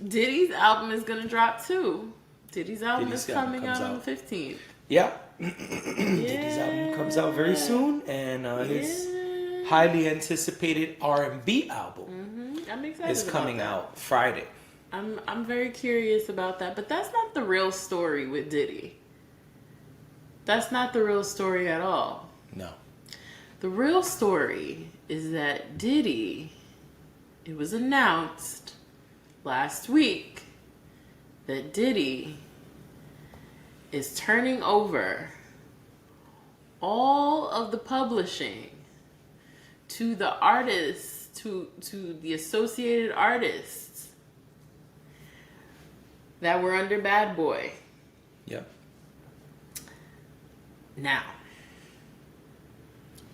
Diddy's album is gonna drop too. Diddy's album Diddy's is album coming comes out on out. the 15th. Yeah. Diddy's album comes out very soon, and his Yeah. highly anticipated R&B album I'm excited is about coming that. out Friday. I'm very curious about that, but that's not the real story with Diddy. That's not the real story at all. No. The real story is that Diddy, it was announced last week that Diddy is turning over all of the publishing to the artists, to the associated artists that were under Bad Boy. Yep. Now,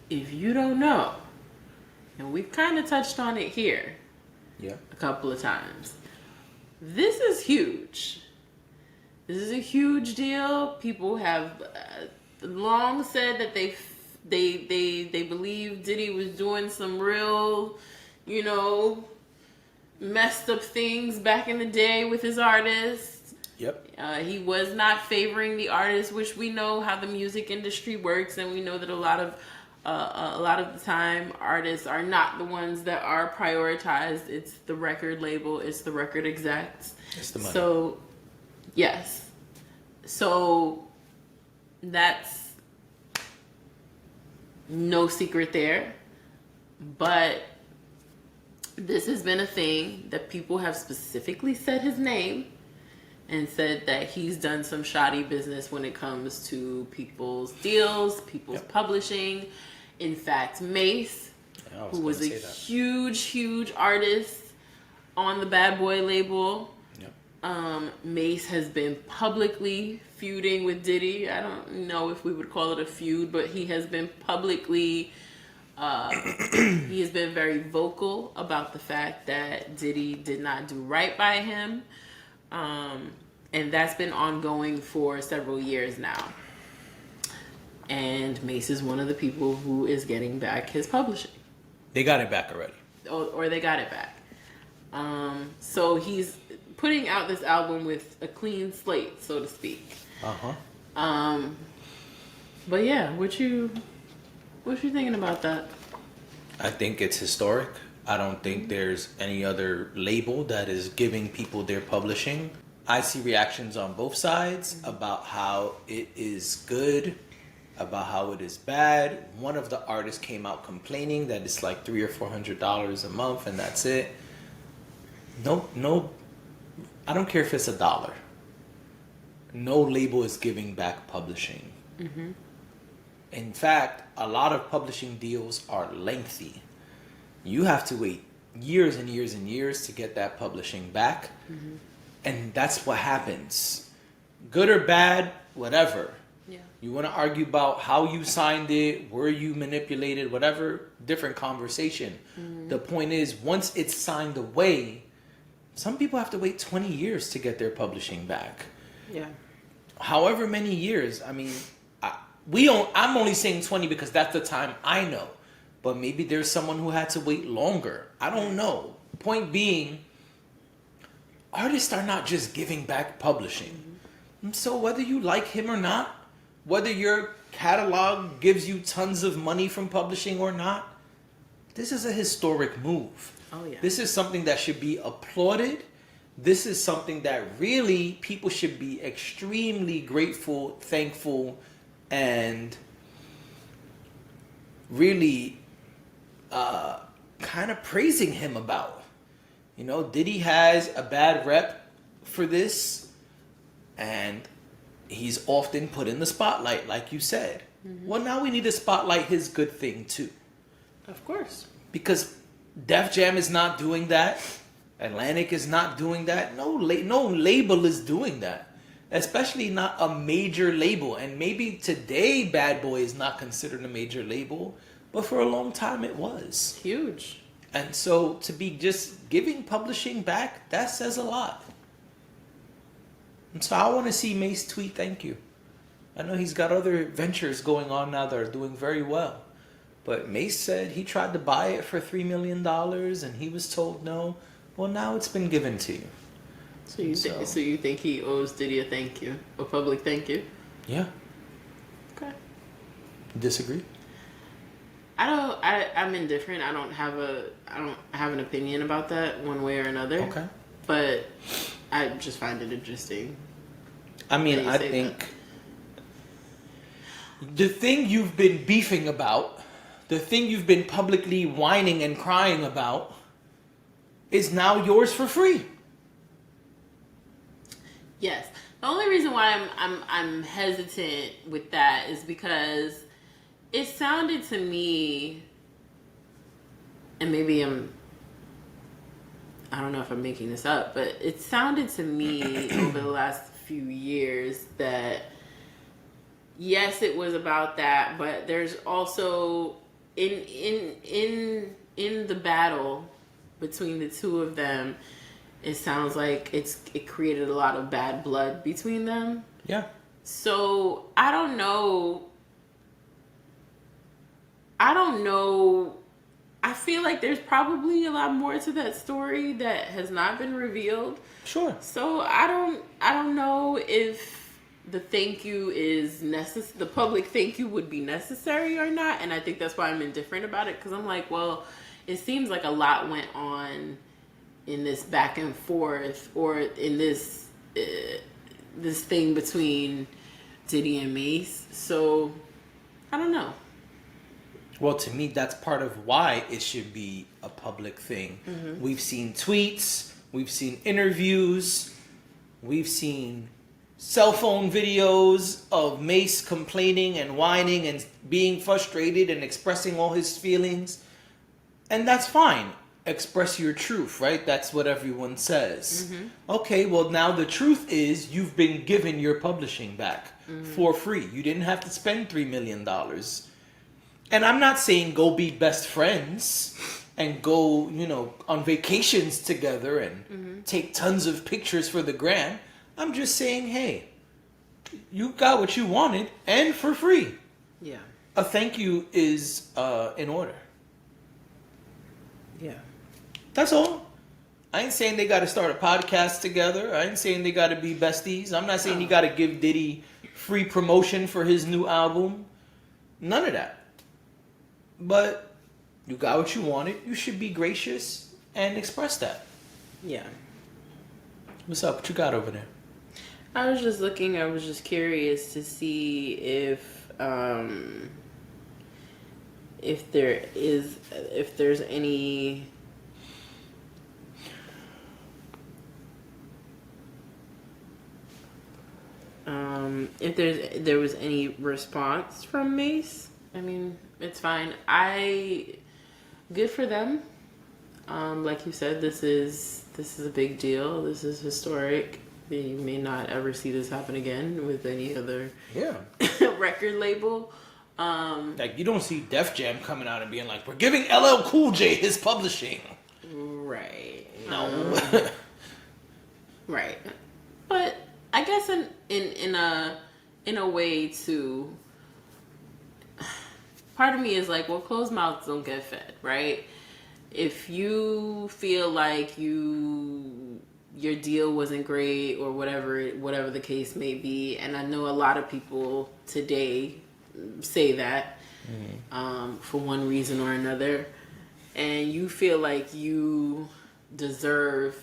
if you don't know, and we've kind of touched on it here Yep. a couple of times, this is huge. This is a huge deal. People have long said that they believe Diddy was doing some real, messed up things back in the day with his artists. Yep. He was not favoring the artists, which we know how the music industry works, and we know that a lot of the time artists are not the ones that are prioritized. It's the record label, it's the record execs. It's the money. So, yes. So that's no secret there. But this has been a thing that people have specifically said his name and said that he's done some shoddy business when it comes to people's deals, people's publishing. In fact, Mace, who was a huge artist on the Bad Boy label, Mace has been publicly feuding with Diddy. I don't know if we would call it a feud, but he has been publicly, he has been very vocal about the fact that Diddy did not do right by him. And that's been ongoing for several years now. And Mace is one of the people who is getting back his publishing. They got it back already. Or they got it back. So he's putting out this album with a clean slate, so to speak. But yeah, what you thinking about that? I think it's historic. I don't think there's any other label that is giving people their publishing. I see reactions on both sides about how it is good, about how it is bad. One of the artists came out complaining that it's like $300 or $400 a month and that's it. No, I don't care if it's $1. No label is giving back publishing. In fact, a lot of publishing deals are lengthy. You have to wait years and years and years to get that publishing back. And that's what happens. Good or bad, whatever. Yeah. You want to argue about how you signed it, were you manipulated, whatever, different conversation. The point is, once it's signed away, some people have to wait 20 years to get their publishing back. Yeah. However many years. I mean, I'm only saying 20 because that's the time I know. But maybe there's someone who had to wait longer. I don't know. Point being, artists are not just giving back publishing. And so whether you like him or not, whether your catalog gives you tons of money from publishing or not, this is a historic move. Oh, yeah. This is something that should be applauded. This is something that really people should be extremely grateful, thankful, and really kind of praising him about. You know, Diddy has a bad rep for this, and he's often put in the spotlight, like you said. Well, now we need to spotlight his good thing, too. Of course. Because Def Jam is not doing that. Atlantic is not doing that. No label is doing that. Especially not a major label. And maybe today Bad Boy is not considered a major label, but for a long time it was. Huge. And so to be just giving publishing back, that says a lot. And so I want to see Mace tweet thank you. I know he's got other ventures going on now that are doing very well. But Mace said he tried to buy it for $3 million and he was told no. Well, now it's been given to you. So you think he owes Diddy a thank you, a public thank you? Yeah. Okay. Disagree? I'm indifferent. I don't have an opinion about that one way or another. Okay. But I just find it interesting. I mean, I think the thing you've been beefing about, the thing you've been publicly whining and crying about, is now yours for free. Yes. The only reason why I'm hesitant with that is because it sounded to me, and maybe I don't know if I'm making this up, but it sounded to me over the last few years that yes, it was about that, but there's also in the battle between the two of them, it sounds like it created a lot of bad blood between them. Yeah. So I don't know. I feel like there's probably a lot more to that story that has not been revealed. Sure. So I don't know if the thank you is necessary. The public thank you would be necessary or not, and I think that's why I'm indifferent about it, because I'm like, well, it seems like a lot went on in this back and forth, or in this thing between Diddy and Mace. So I don't know. Well, to me, that's part of why it should be a public thing. Mm-hmm. We've seen tweets, we've seen interviews, we've seen cell phone videos of Mace complaining and whining and being frustrated and expressing all his feelings. And that's fine. Express your truth, right? That's what everyone says. Mm-hmm. Okay, well, now the truth is you've been given your publishing back for free. You didn't have to spend $3 million. And I'm not saying go be best friends and go, on vacations together and take tons of pictures for the gram. I'm just saying, hey, you got what you wanted and for free. Yeah. A thank you is in order. Yeah. That's all. I ain't saying they got to start a podcast together. I ain't saying they got to be besties. I'm not saying you got to give Diddy free promotion for his new album. None of that. But you got what you wanted. You should be gracious and express that. Yeah. What's up? What you got over there? I was just looking. I was just curious to see if there's any if there was any response from Mace. I mean, it's fine. Good for them. Like you said, this is a big deal. This is historic. You may not ever see this happen again with any other record label. Like, you don't see Def Jam coming out and being like, we're giving LL Cool J his publishing. Right. No. Right. But I guess in a way too, part of me is like, well, closed mouths don't get fed, right? If you feel like your deal wasn't great or whatever the case may be, and I know a lot of people today say that for one reason or another, and you feel like you deserve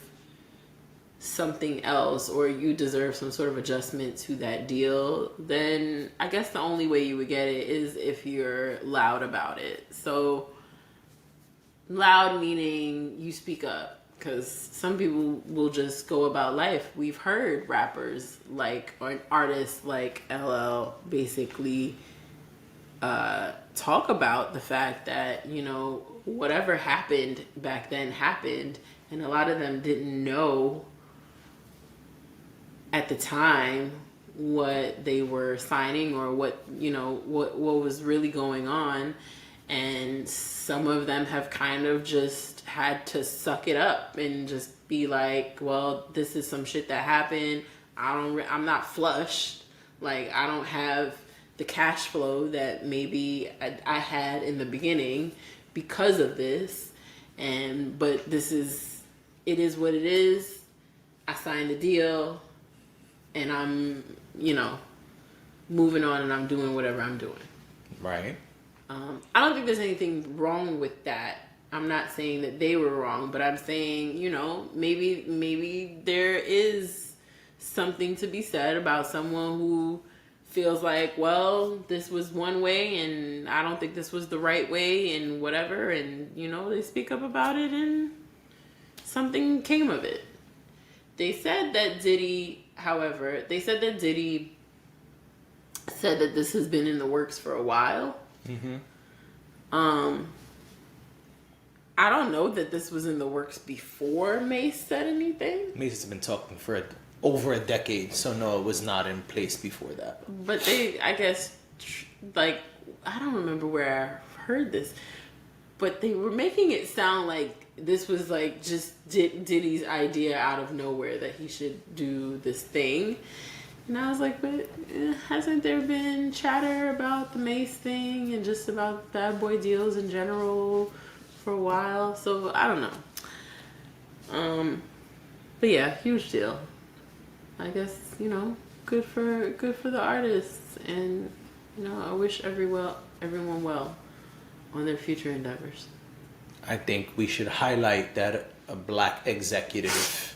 something else or you deserve some sort of adjustment to that deal, then I guess the only way you would get it is if you're loud about it. So loud meaning you speak up, because some people will just go about life. We've heard rappers or artists like LL basically talk about the fact that, whatever happened back then happened, and a lot of them didn't know at the time what they were signing or what was really going on. And some of them have kind of just had to suck it up and just be like, well, this is some shit that happened. I'm not flush. Like, I don't have the cash flow that maybe I had in the beginning because of this. But it is what it is. I signed the deal and I'm, moving on and I'm doing whatever I'm doing. Right. I don't think there's anything wrong with that. I'm not saying that they were wrong, but I'm saying, maybe there is something to be said about someone who feels like, well, this was one way and I don't think this was the right way and whatever. And, they speak up about it and something came of it. They said that Diddy said that this has been in the works for a while. Mm-hmm. I don't know that this was in the works before Mace said anything. Mace has been talking for over a decade, so no, it was not in place before that. But I guess, I don't remember where I heard this, but they were making it sound like this was just Diddy's idea out of nowhere that he should do this thing. And I was like, but hasn't there been chatter about the Mace thing and just about bad boy deals in general for a while? So I don't know. But yeah, huge deal. I guess, good for the artists, and I wish everyone well on their future endeavors. I think we should highlight that a black executive,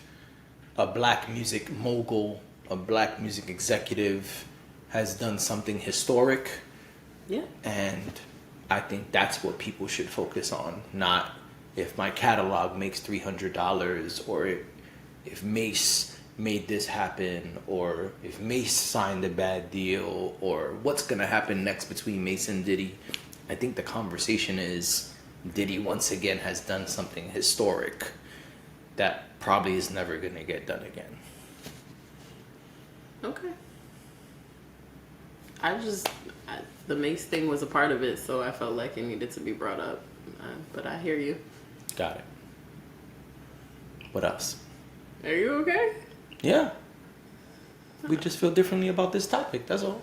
a black music mogul, a black music executive has done something historic. Yeah. And I think that's what people should focus on, not if my catalog makes $300 or if Mace made this happen or if Mace signed a bad deal or what's going to happen next between Mace and Diddy. I think the conversation is Diddy once again has done something historic that probably is never going to get done again. Okay. The Mace thing was a part of it, so I felt like it needed to be brought up. But I hear you. Got it. What else? Are you okay? Yeah. We just feel differently about this topic, that's all.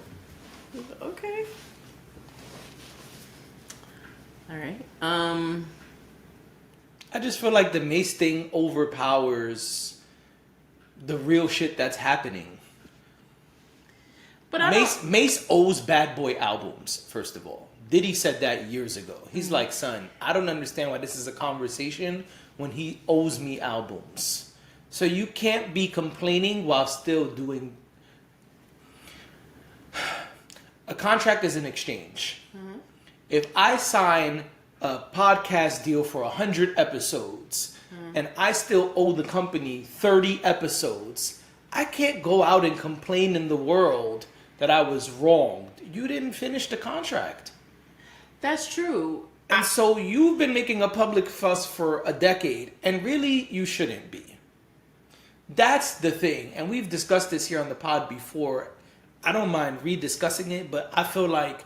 Okay. All right. I just feel like the Mace thing overpowers the real shit that's happening. But Mace owes Bad Boy albums, first of all. Diddy said that years ago. He's like, son, I don't understand why this is a conversation when he owes me albums. So you can't be complaining while still doing... A contract is an exchange. Mm-hmm. If I sign a podcast deal for 100 episodes and I still owe the company 30 episodes, I can't go out and complain in the world that I was wronged. You didn't finish the contract. That's true. And so you've been making a public fuss for a decade, and really you shouldn't be. That's the thing. And we've discussed this here on the pod before. I don't mind rediscussing it, but I feel like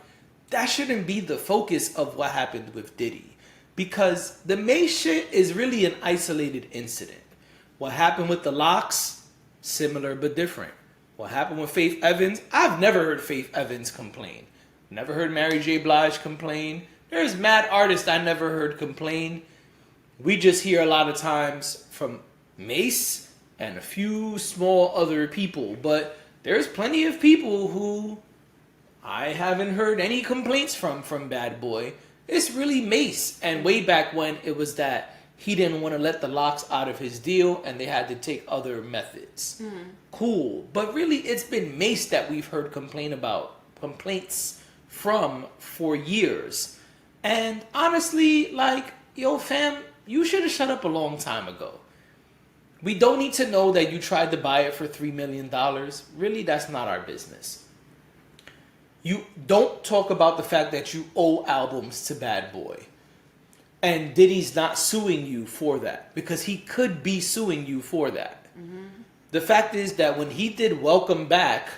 that shouldn't be the focus of what happened with Diddy. Because the Mace shit is really an isolated incident. What happened with the Locks, similar but different. What happened with Faith Evans, I've never heard Faith Evans complain. Never heard Mary J. Blige complain. There's mad artists I never heard complain. We just hear a lot of times from Mace and a few small other people. But there's plenty of people who I haven't heard any complaints from Bad Boy. It's really Mace. And way back when it was that he didn't want to let the Locks out of his deal and they had to take other methods. Cool. But really it's been Mace that we've heard complaints from for years. And honestly, yo fam, you should have shut up a long time ago. We don't need to know that you tried to buy it for $3 million. Really, that's not our business. You don't talk about the fact that you owe albums to Bad Boy. And Diddy's not suing you for that. Because he could be suing you for that. Mm-hmm. The fact is that when he did Welcome Back,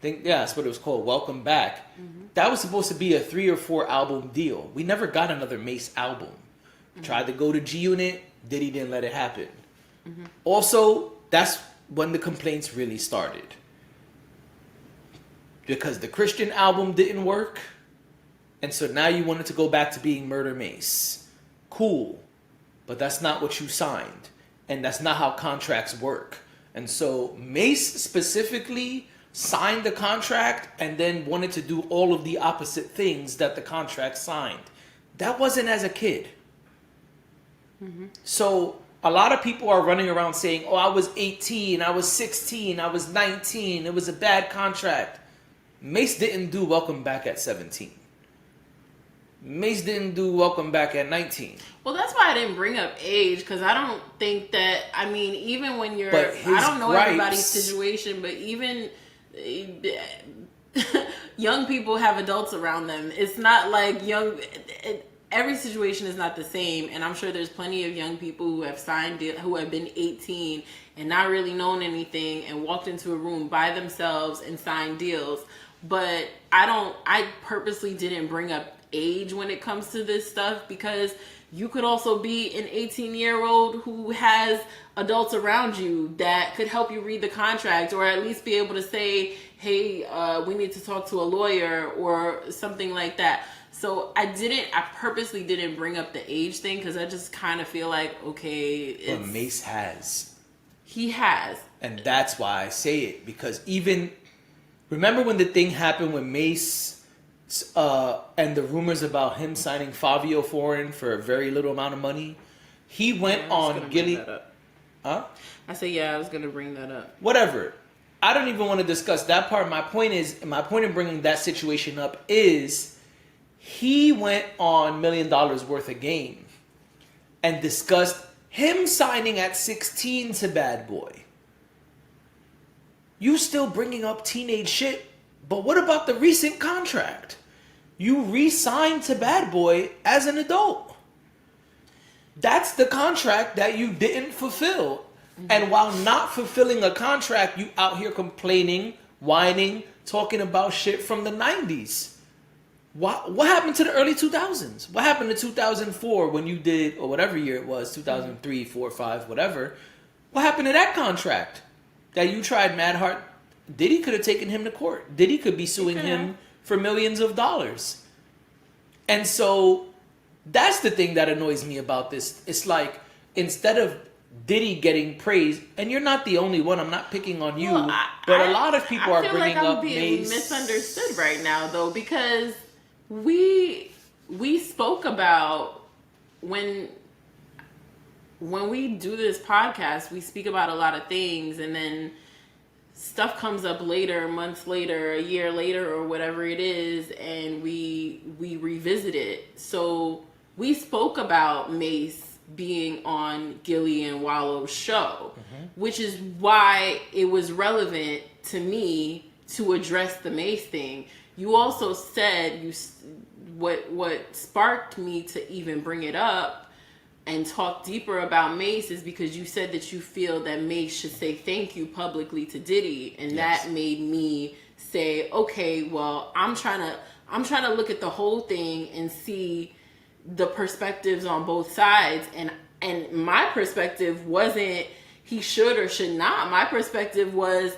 that's what it was called, Welcome Back. Mm-hmm. That was supposed to be a 3 or 4 album deal. We never got another Mace album. Mm-hmm. Tried to go to G-Unit, Diddy didn't let it happen. Mm-hmm. Also, that's when the complaints really started. Because the Christian album didn't work. And so now you wanted to go back to being Murder Mace. Cool. But that's not what you signed. And that's not how contracts work. And so Mace specifically signed the contract and then wanted to do all of the opposite things that the contract signed. That wasn't as a kid. So a lot of people are running around saying, oh, I was 18, I was 16, I was 19, it was a bad contract. Mace didn't do Welcome Back at 17. Mace didn't do Welcome Back at 19. Well, that's why I didn't bring up age, because I don't think that, I mean, even when you're, I don't know everybody's situation, but even young people have adults around them. It's not like every situation is not the same, and I'm sure there's plenty of young people who have who have been 18 and not really known anything and walked into a room by themselves and signed deals. But I purposely didn't bring up age when it comes to this stuff, because you could also be an 18-year-old who has adults around you that could help you read the contract, or at least be able to say, hey, we need to talk to a lawyer or something like that. So I purposely didn't bring up the age thing, because I just kind of feel like, okay. But Mace has. He has. And that's why I say it, because remember when the thing happened with Mace and the rumors about him signing Fabio Foreign for a very little amount of money? He went on Gilly. Huh? I said, yeah, I was going to bring that up. Whatever. I don't even want to discuss that part. My point in bringing that situation up is he went on $1 million worth of game and discussed him signing at 16 to Bad Boy. You still bringing up teenage shit, but what about the recent contract? You re-signed to Bad Boy as an adult. That's the contract that you didn't fulfill. Mm-hmm. And while not fulfilling a contract, you out here complaining, whining, talking about shit from the 90s. What happened to the early 2000s? What happened to 2004 when you did, or whatever year it was, 2003, 4, 5, whatever? What happened to that contract that you tried mad hard? Diddy could have taken him to court. Diddy could be suing him for millions of dollars. And so that's the thing that annoys me about this. It's like, instead of Diddy getting praised, and you're not the only one, I'm not picking on you, but a lot of people are bringing up Mace. I feel like I'm being misunderstood right now, though, because we spoke about when we do this podcast, we speak about a lot of things, and then stuff comes up later, months later, a year later, or whatever it is, and we revisit it. So we spoke about Mace being on Gilly and Wallow's show, which is why it was relevant to me to address the Mace thing. You also said what sparked me to even bring it up and talk deeper about Mace is because you said that you feel that Mace should say thank you publicly to Diddy, and that made me say, okay, well, I'm trying to look at the whole thing and see the perspectives on both sides, and my perspective wasn't he should or should not. My perspective was,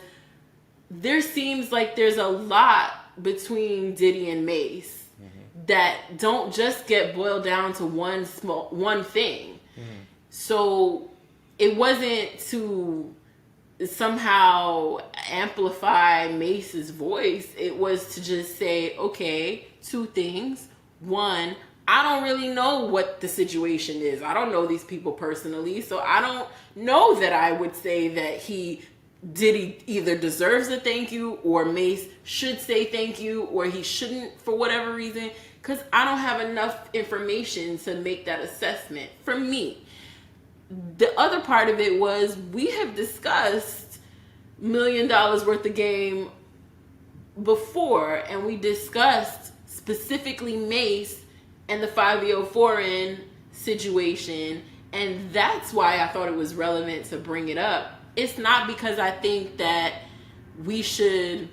there seems like there's a lot between Diddy and Mace that don't just get boiled down to one thing. So it wasn't to somehow amplify Mace's voice. It was to just say, okay, two things. One, I don't really know what the situation is. I don't know these people personally, so I don't know that I would say that Diddy either deserves a thank you, or Mace should say thank you, or he shouldn't for whatever reason, because I don't have enough information to make that assessment for me. The other part of it was, we have discussed $1 million worth of game before, and we discussed specifically Mace and the Fabio Foreign situation, and that's why I thought it was relevant to bring it up. It's not because I think that we should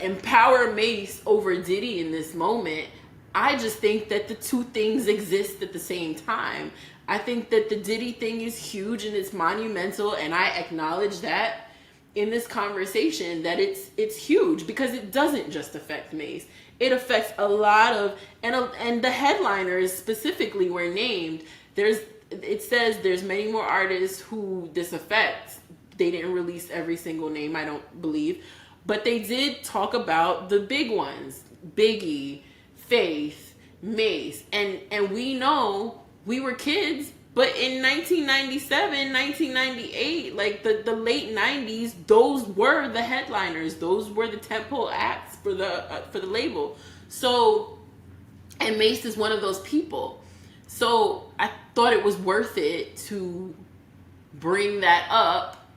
empower Mace over Diddy in this moment. I just think that the two things exist at the same time. I think that the Diddy thing is huge and it's monumental, and I acknowledge that in this conversation, that it's huge, because it doesn't just affect Mace. It affects a lot of, and the headliners specifically were named. There's it says there's many more artists who this affects. They didn't release every single name, I don't believe, but they did talk about the big ones: Biggie, Faith, Mace, and we know we were kids, but in 1997, 1998, like the late 90s, those were the headliners. Those were the tentpole acts for the label. So, and Mace is one of those people. So I thought it was worth it to bring that up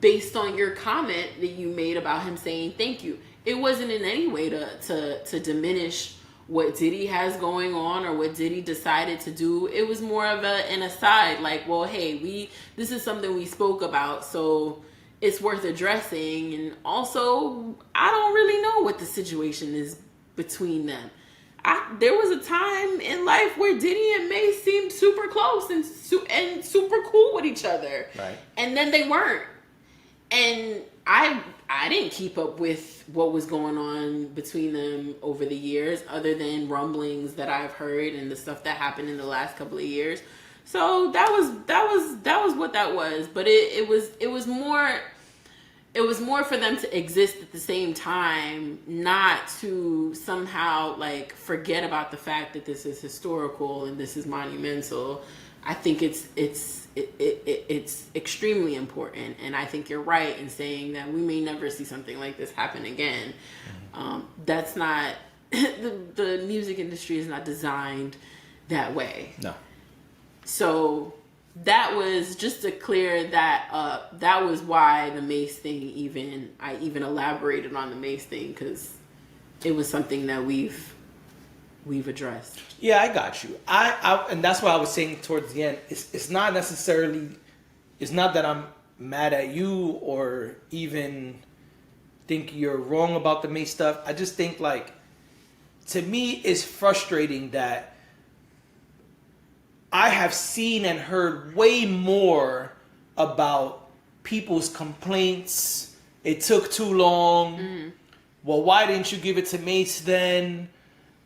based on your comment that you made about him saying thank you. It wasn't in any way to diminish what Diddy has going on or what Diddy decided to do. It was more of an aside, like, well, hey, this is something we spoke about, so it's worth addressing. And also, I don't really know what the situation is between them. There was a time in life where Diddy and Mace seemed super close and super cool with each other, right? And then they weren't. And I didn't keep up with what was going on between them over the years, other than rumblings that I've heard and the stuff that happened in the last couple of years. So that was what that was. But it was more for them to exist at the same time, not to somehow like forget about the fact that this is historical and this is monumental. I think it's extremely important, and I think you're right in saying that we may never see something like this happen again. That's not the music industry is not designed that way. No. So that was just to clear that up. That was why the Mace thing, I even elaborated on the Mace thing, because it was something that we've addressed. Yeah, I got you. I and that's what I was saying towards the end. It's not necessarily, it's not that I'm mad at you or even think you're wrong about the Mace stuff. I just think, like, to me, it's frustrating that I have seen and heard way more about people's complaints. It took too long. Well, why didn't you give it to Mace then?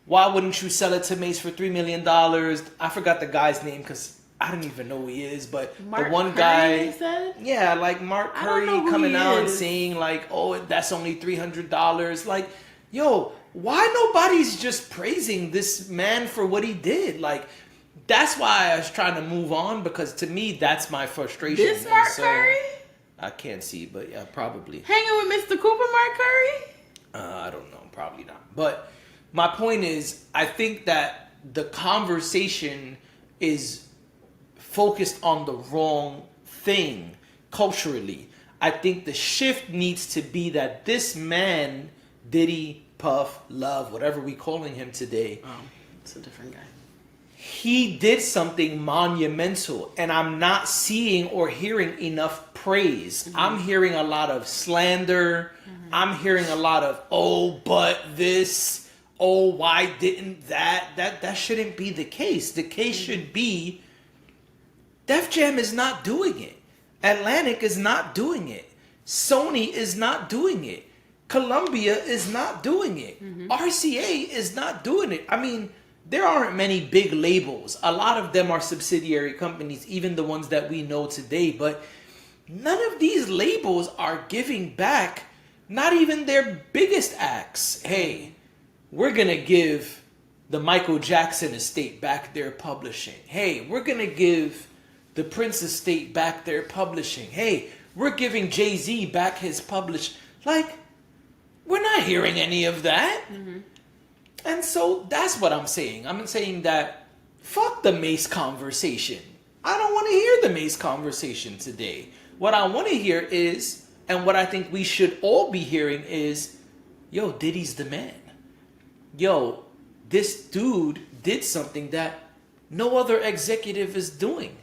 Why wouldn't you sell it to Mace for $3 million? I forgot the guy's name because I don't even know who he is. But Mark the one Curry, guy, they said? Yeah, like Mark Curry coming out and saying like, "Oh, that's only $300." Like, yo, why nobody's just praising this man for what he did? Like, that's why I was trying to move on, because to me, that's my frustration. This Mark Curry? I can't see, but yeah, probably Hanging with Mr. Cooper, Mark Curry? I don't know, probably not. But my point is, I think that the conversation is focused on the wrong thing culturally. I think the shift needs to be that this man, Diddy, Puff, Love, whatever we calling him today, It's a different guy. he did something monumental, and I'm not seeing or hearing enough praise. I'm hearing a lot of slander. I'm hearing a lot of, oh, but this, oh, why didn't that? That shouldn't be the case. The case should be Def Jam is not doing it. Atlantic is not doing it. Sony is not doing it. Columbia is not doing it. RCA is not doing it. I mean, there aren't many big labels. A lot of them are subsidiary companies, even the ones that we know today. But none of these labels are giving back, not even their biggest acts. Hey, we're going to give the Michael Jackson estate back their publishing. Hey, we're going to give the Prince estate back their publishing. Hey, we're giving Jay-Z back his publish. Like, we're not hearing any of that. And so that's what I'm saying. I'm saying that fuck the Mace conversation. I don't want to hear the Mace conversation today. What I want to hear is, and what I think we should all be hearing is, yo, Diddy's the man. Yo, this dude did something that no other executive is doing.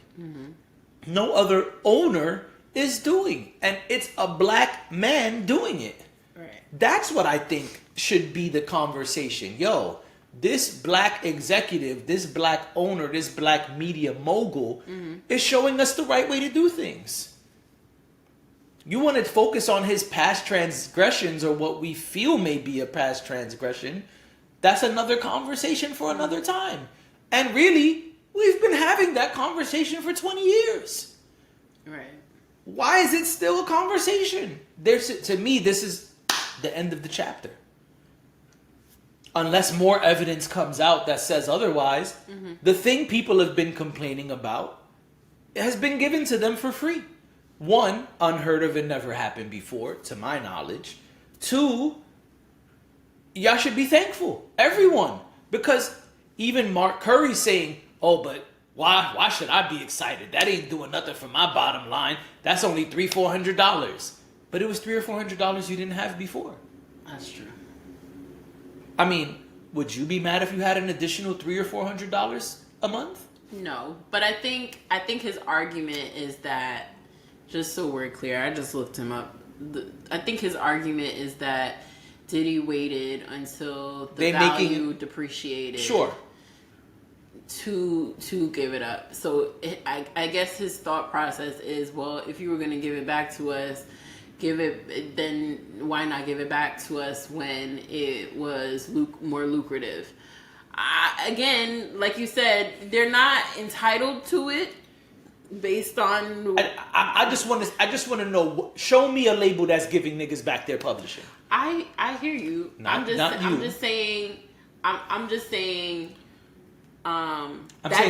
No other owner is doing. And it's a black man doing it. Right. That's what I think should be the conversation. Yo, this black executive, this black owner, this black media mogul is showing us the right way to do things. You want to focus on his past transgressions or what we feel may be a past transgression. That's another conversation for another time. And really, We've been having that conversation for 20 years. Right. Why is it still a conversation? To me, this is the end of the chapter. Unless more evidence comes out that says otherwise, the thing people have been complaining about has been given to them for free. One, unheard of and never happened before, to my knowledge. Two, y'all should be thankful. Everyone. Because even Mark Curry's saying, oh, but why should I be excited? That ain't doing nothing for my bottom line. That's only $300-400. But it was $300 or $400 you didn't have before. That's true. I mean, would you be mad if you had an additional $300 or $400 a month? No, but I think his argument is that, just so we're clear, I just looked him up. I think his argument is that Diddy waited until the value depreciated. Sure. To give it up. So I guess his thought process is, well, if you were going to give it back to us, then why not give it back to us when it was more lucrative? Again, like you said, they're not entitled to it based on. I just want to know. Show me a label that's giving niggas back their publishing. I hear you. I'm just saying. I'm saying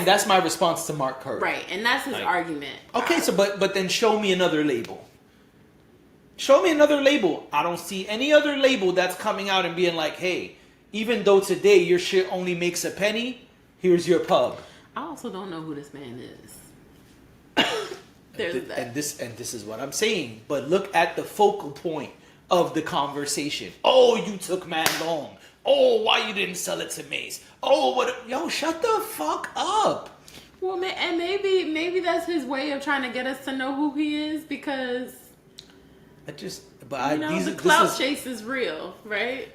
that's my response to Mark Curry. Right, and that's his argument. Okay, so but then show me another label. Show me another label. I don't see any other label that's coming out and being like, hey, even though today your shit only makes a penny, here's your pub. I also don't know who this man is. And this is what I'm saying. But look at the focal point of the conversation. Oh, you took mad long. Oh, why you didn't sell it to Mace? Oh, what? Yo, shut the fuck up. Well, and maybe that's his way of trying to get us to know who he is, because the clout chase is real, right?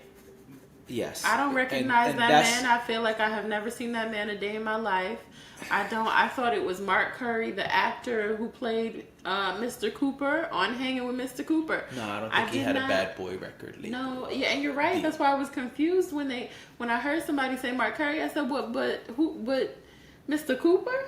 Yes. I don't recognize that man. I feel like I have never seen that man a day in my life. I thought it was Mark Curry, the actor who played Mr. Cooper on Hanging with Mr. Cooper. No, I don't think he had a bad boy record lately. No, yeah, and you're right. That's why I was confused when I heard somebody say Mark Curry. I said, what? But Mr. Cooper?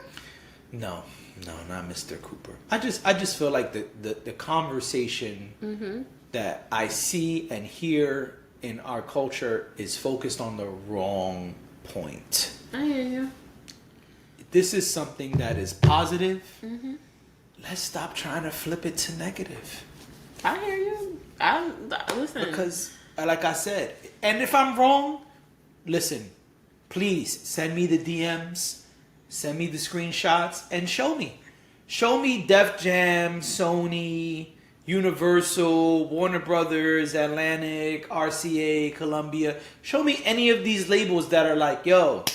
No, not Mr. Cooper. I just feel like the conversation that I see and hear in our culture is focused on the wrong point. I hear you. This is something that is positive. Let's stop trying to flip it to negative. I hear you. Listen. Because, like I said, and if I'm wrong, listen, please send me the DMs, send me the screenshots, and show me. Show me Def Jam, Sony, Universal, Warner Brothers, Atlantic, RCA, Columbia. Show me any of these labels that are like, yo,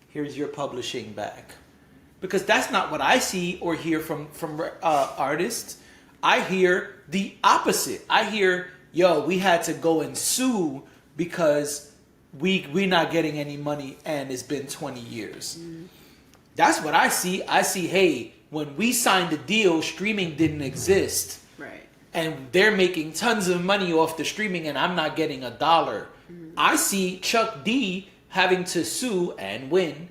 here's your publishing back. Because that's not what I see or hear from artists. I hear the opposite. I hear, yo, we had to go and sue because we're not getting any money and it's been 20 years. That's what I see. I see, hey, when we signed the deal, streaming didn't exist. Right. And they're making tons of money off the streaming and I'm not getting $1. I see Chuck D having to sue and win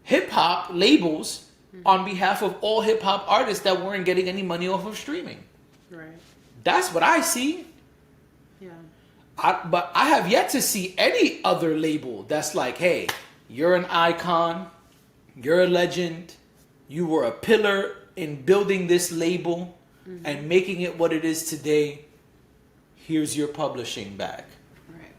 hip-hop labels on behalf of all hip-hop artists that weren't getting any money off of streaming. Right. That's what I see. Yeah. But I have yet to see any other label that's like, hey, you're an icon, you're a legend, you were a pillar in building this label and making it what it is today. Here's your publishing back. Right.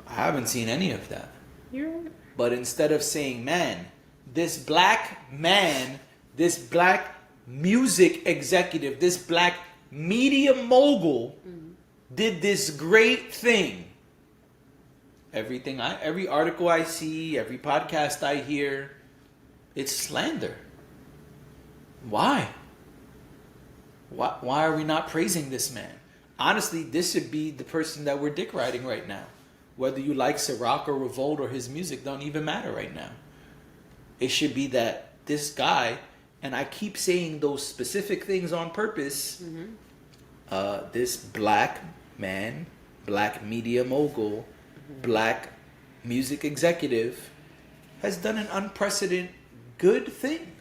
I haven't seen any of that. You're right. But instead of saying, man, this black man, this black music executive, this black media mogul did this great thing. Every article I see, every podcast I hear, it's slander. Why? Why are we not praising this man? Honestly, this should be the person that we're dick riding right now. Whether you like Ciroc or Revolt or his music don't even matter right now. It should be that this guy, and I keep saying those specific things on purpose, this black man, black media mogul, black music executive has done an unprecedented good thing.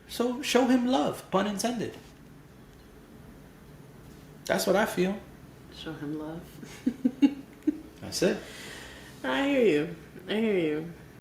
So show him love, pun intended. That's what I feel. Show him love. That's it. I hear you.